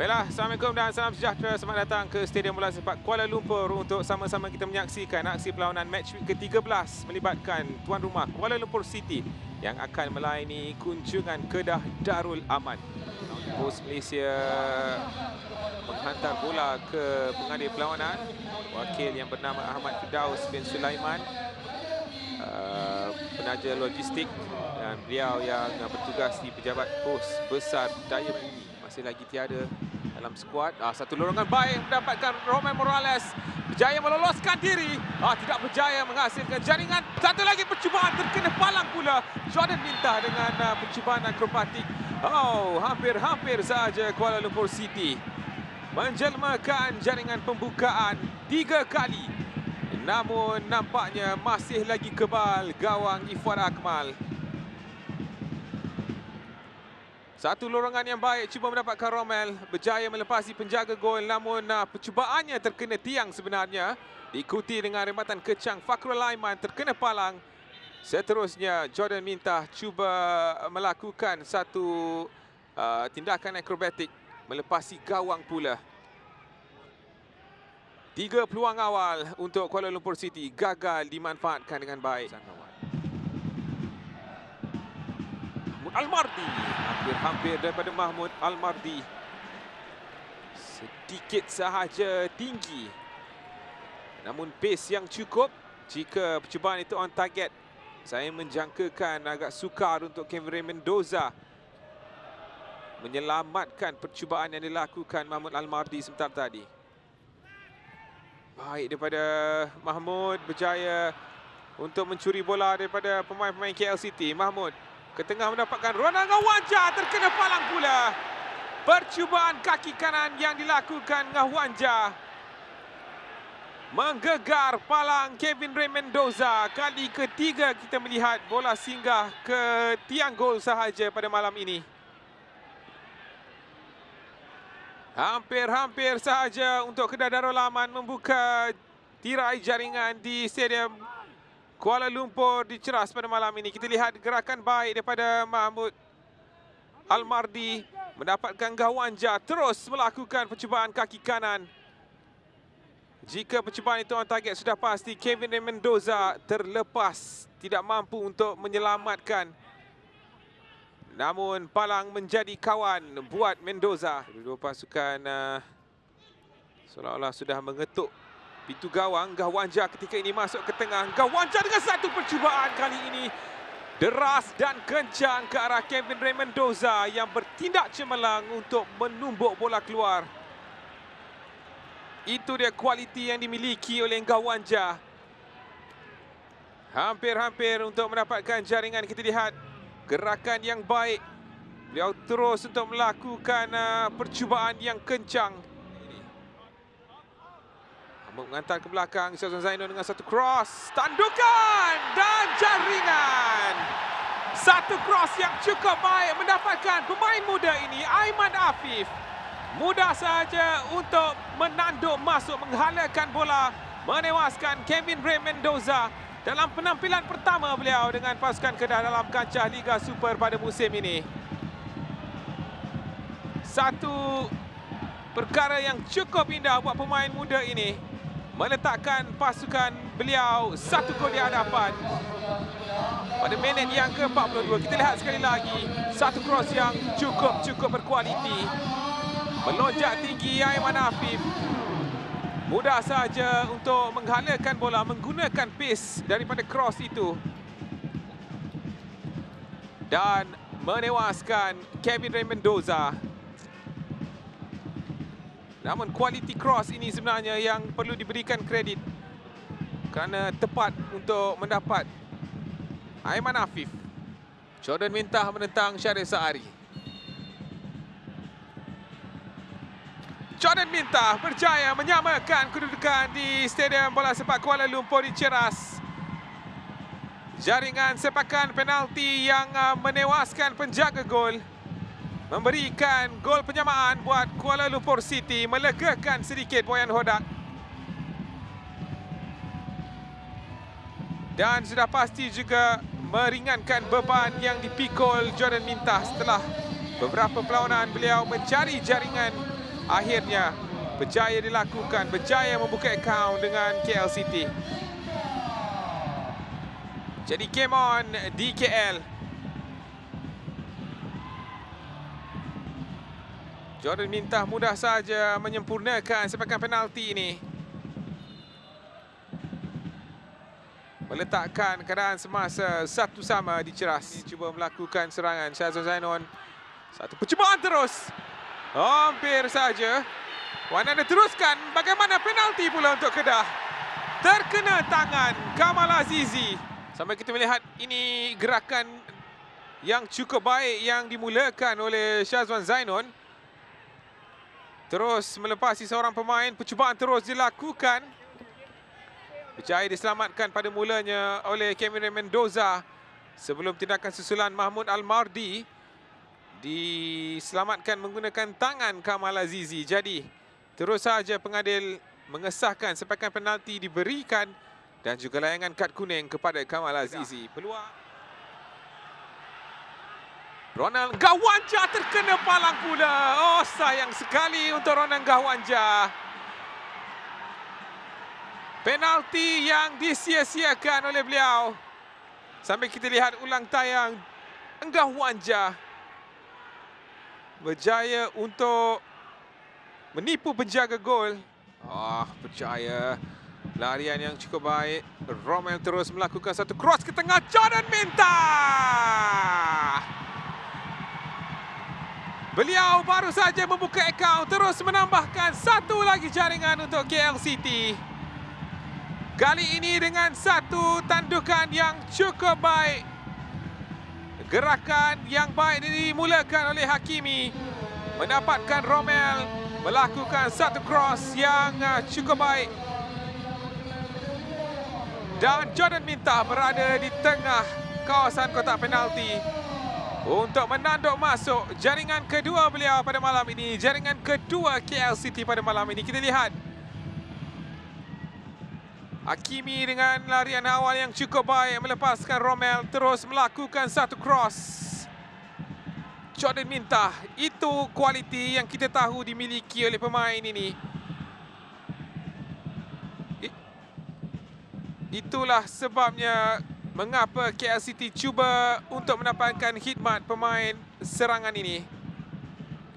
Baiklah, Assalamualaikum dan salam sejahtera. Selamat datang ke Stadium Bola Sepak Kuala Lumpur untuk sama-sama kita menyaksikan aksi perlawanan match week ke-13 melibatkan tuan rumah Kuala Lumpur City yang akan melayani kunjungan Kedah Darul Aman. Pos Malaysia menghantar bola ke pengadil perlawanan. Wakil yang bernama Ahmad Firdaus bin Sulaiman, penaja logistik, dan beliau yang bertugas di pejabat pos besar daya bumi masih lagi tiada dalam skuad. Satu lorongan baik mendapatkan Roman Morales, berjaya meloloskan diri, tidak berjaya menghasilkan jaringan. Satu lagi percubaan terkena palang pula Jordan Mintah dengan percubaan akrobatik. Hampir-hampir saja Kuala Lumpur City menjelmakan jaringan pembukaan 3 kali. Namun nampaknya masih lagi kebal gawang Ifwar Akmal. Satu lorongan yang baik cuba mendapatkan Romel, berjaya melepasi penjaga gol, namun percubaannya terkena tiang sebenarnya. Diikuti dengan rembatan kecang Fakrul Aiman, terkena palang. Seterusnya Jordan Mintah cuba melakukan satu tindakan akrobatik, melepasi gawang pula. 3 peluang awal untuk Kuala Lumpur City gagal dimanfaatkan dengan baik. Al-Mardi, hampir daripada Mahmud Al-Mardi, sedikit sahaja tinggi, namun pace yang cukup. Jika percubaan itu on target, saya menjangkakan agak sukar untuk Kevin Mendoza menyelamatkan percubaan yang dilakukan Mahmud Al-Mardi sebentar tadi. Baik daripada Mahmud, berjaya untuk mencuri bola daripada pemain-pemain KLCT. Mahmud ke tengah mendapatkan Ronald Ngawanja, terkena palang pula. Percubaan kaki kanan yang dilakukan Ngawanja menggegar palang Kevin Ray Mendoza. Kali ketiga kita melihat bola singgah ke tiang gol sahaja pada malam ini. Hampir sahaja untuk Kedah Darul Aman membuka tirai jaringan di Stadium Kuala Lumpur diceras pada malam ini. Kita lihat gerakan baik daripada Mahmud Al-Mardi, mendapatkan Ngawanja, terus melakukan percubaan kaki kanan. Jika percubaan itu on target, sudah pasti Kevin Ray Mendoza terlepas, tidak mampu untuk menyelamatkan. Namun palang menjadi kawan buat Mendoza. Dua pasukan seolah-olah sudah mengetuk pintu gawang. Ngawanja ketika ini masuk ke tengah. Ngawanja dengan satu percubaan kali ini deras dan kencang ke arah Kevin Ray Mendoza yang bertindak cemerlang untuk menumbuk bola keluar. Itu dia kualiti yang dimiliki oleh Ngawanja. Hampir untuk mendapatkan jaringan. Kita lihat gerakan yang baik. Beliau terus untuk melakukan percubaan yang kencang. Mengantar ke belakang Syazwan Zainul dengan satu cross, tandukan dan jaringan. Satu cross yang cukup baik mendapatkan pemain muda ini, Aiman Afif. Mudah saja untuk menanduk masuk, menghalakan bola, menewaskan Kevin Ray Mendoza dalam penampilan pertama beliau dengan pasukan Kedah dalam kancah Liga Super pada musim ini. Satu perkara yang cukup indah buat pemain muda ini, meletakkan pasukan beliau satu gol di hadapan pada minit yang ke-42. Kita lihat sekali lagi satu cross yang cukup berkualiti. Melonjak tinggi Aiman Afif, mudah saja untuk menghalakan bola menggunakan pace daripada cross itu dan menewaskan Kevin Ray Mendoza. Namun kualiti cross ini sebenarnya yang perlu diberikan kredit kerana tepat untuk mendapat Aiman Afif. Jordan Mintah menentang Syarif Saari. Jordan Mintah berjaya menyamakan kedudukan di Stadium Bola Sepak Kuala Lumpur diceras. Jaringan sepakan penalti yang menewaskan penjaga gol, memberikan gol penyamaan buat Kuala Lumpur City, melegakan sedikit Boyan Hodak. Dan sudah pasti juga meringankan beban yang dipikul Jordan Mintah setelah beberapa perlawanan beliau mencari jaringan akhirnya berjaya dilakukan, berjaya membuka akaun dengan KL City. Jadi game on di KL. Jordan Mintah mudah saja menyempurnakan sepakan penalti ini. Meletakkan keadaan semasa 1-1 di Ceras. Cuba melakukan serangan Shazwan Zainon. Satu percubaan terus. Hampir saja. Wananda teruskan. Bagaimana penalti pula untuk Kedah. Terkena tangan Kamal Azizi. Sampai kita melihat ini gerakan yang cukup baik yang dimulakan oleh Shazwan Zainon. Terus melepasi seorang pemain. Percubaan terus dilakukan. Berjaya diselamatkan pada mulanya oleh Cameron Mendoza. Sebelum tindakan susulan Mahmud Al-Mardi diselamatkan menggunakan tangan Kamal Azizi. Jadi terus saja pengadil mengesahkan sepakan penalti diberikan dan juga layangan kad kuning kepada Kamal Azizi. Peluang Ronald Gawanja terkena palang pula. Oh, sayang sekali untuk Ronald Gawanja. Penalti yang disia-siakan oleh beliau. Sampai kita lihat ulang tayang. Gawanja berjaya untuk menipu penjaga gol. Berjaya. Larian yang cukup baik. Romel terus melakukan satu cross ke tengah. Jordan Mintah. Beliau baru saja membuka akaun. Terus menambahkan satu lagi jaringan untuk KL City. Kali ini dengan satu tandukan yang cukup baik. Gerakan yang baik dimulakan oleh Hakimi. Mendapatkan Romel melakukan satu cross yang cukup baik. Dan Jordan Mintah berada di tengah kawasan kotak penalti untuk menanduk masuk jaringan kedua beliau pada malam ini. Jaringan kedua KL City pada malam ini. Kita lihat Hakimi dengan larian awal yang cukup baik melepaskan Romel, terus melakukan satu cross. Jordan Mintah, itu kualiti yang kita tahu dimiliki oleh pemain ini. Itulah sebabnya mengapa KL City cuba untuk mendapatkan khidmat pemain serangan ini.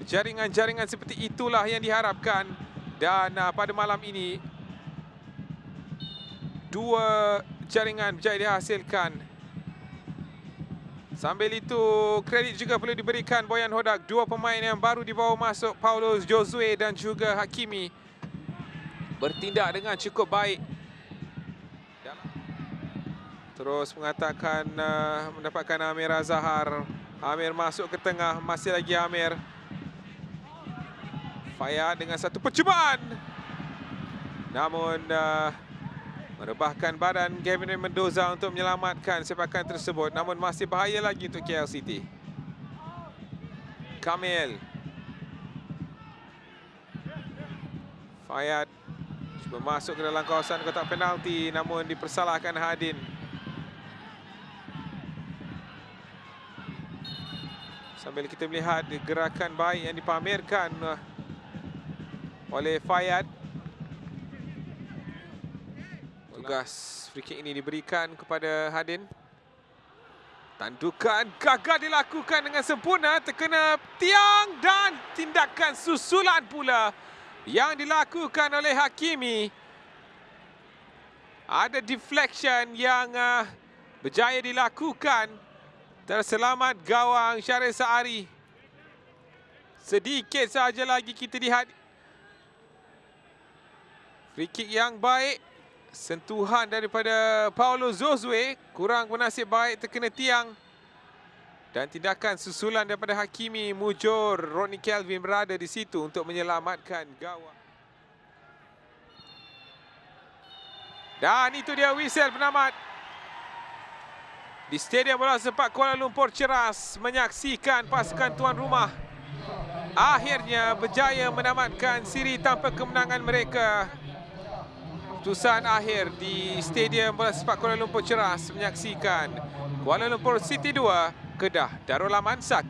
Jaringan-jaringan seperti itulah yang diharapkan. Dan pada malam ini dua jaringan berjaya dihasilkan. Sambil itu, kredit juga perlu diberikan Boyan Hodak. Dua pemain yang baru dibawa masuk, Paulo Josue dan juga Hakimi, bertindak dengan cukup baik. Terus mengatakan mendapatkan Amir Azhar. Amir masuk ke tengah, masih lagi Amir. Fayad dengan satu percubaan. Namun merebahkan badan Gavin Mendoza untuk menyelamatkan sepakan tersebut. Namun masih bahaya lagi untuk KL City. Kamil. Fayad cuba masuk ke dalam kawasan kotak penalti, namun dipersalahkan Hadin. Sambil kita melihat gerakan baik yang dipamerkan oleh Fayad. Tugas free kick ini diberikan kepada Hadin. Tandukan gagal dilakukan dengan sempurna, terkena tiang dan tindakan susulan pula yang dilakukan oleh Hakimi. Ada deflection yang berjaya dilakukan. Terselamat gawang Syaril Saari. Sedikit saja lagi kita lihat free kick yang baik. Sentuhan daripada Paulo Josue kurang bernasib baik, terkena tiang. Dan tindakan susulan daripada Hakimi, mujur Rodney Kelvin berada di situ untuk menyelamatkan gawang. Dan itu dia whistle penamat di Stadium Bola Sepak Kuala Lumpur Ceras, menyaksikan pasukan tuan rumah akhirnya berjaya menamatkan siri tanpa kemenangan mereka. Keputusan akhir di Stadium Bola Sepak Kuala Lumpur Ceras menyaksikan Kuala Lumpur City 2, Kedah Darul Aman 1.